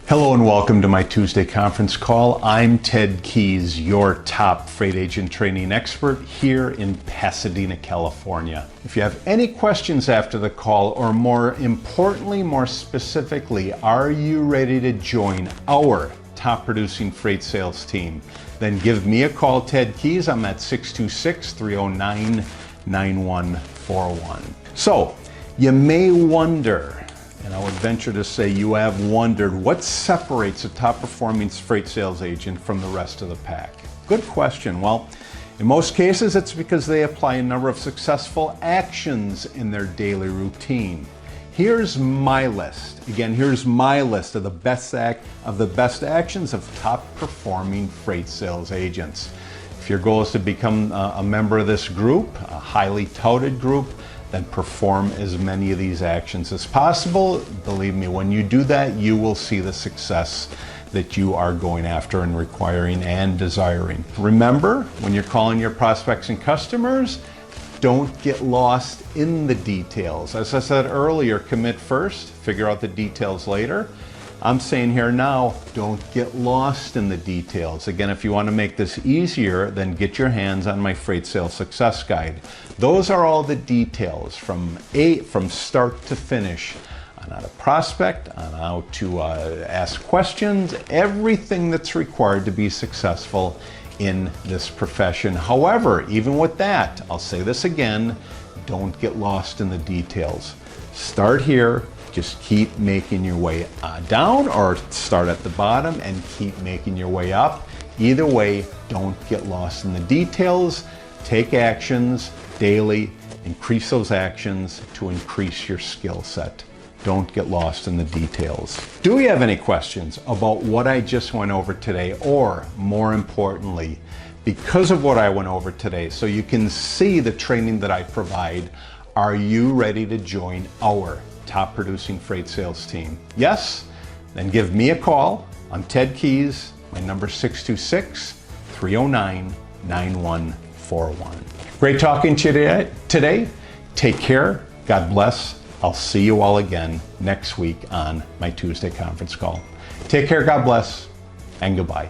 Hello and welcome to my Tuesday conference call. I'm Ted Keys, your top freight agent training expert here in Pasadena, California. If you have any questions after the call, or more importantly, more specifically, are you ready to join our top producing freight sales team? Then give me a call, Ted Keys. I'm at 626-309-9141. So you may wonder, and I would venture to say you have wondered, what separates a top performing freight sales agent from the rest of the pack? Good question. Well, in most cases, it's because they apply a number of successful actions in their daily routine. Here's my list. Again, here's my list of the best actions of top performing freight sales agents. If your goal is to become a member of this group, a highly touted group, then perform as many of these actions as possible. Believe me, when you do that, you will see the success that you are going after and requiring and desiring. Remember, when you're calling your prospects and customers, don't get lost in the details. As I said earlier, commit first, figure out the details later. I'm saying here now, don't get lost in the details. Again, if you want to make this easier, then get your hands on my Freight Sales Success Guide. Those are all the details from start to finish on how to prospect, on how to ask questions, everything that's required to be successful in this profession. However, even with that, I'll say this again, don't get lost in the details. Start here. Just keep making your way down, or start at the bottom and keep making your way up. Either way, don't get lost in the details. Take actions daily, increase those actions to increase your skill set. Don't get lost in the details. Do you have any questions about what I just went over today, or more importantly, because of what I went over today, so you can see the training that I provide, are you ready to join our top producing freight sales team? Yes? Then give me a call. I'm Ted Keys. My number is 626-309-9141. Great talking to you today. Take care. God bless. I'll see you all again next week on my Tuesday conference call. Take care. God bless. And goodbye.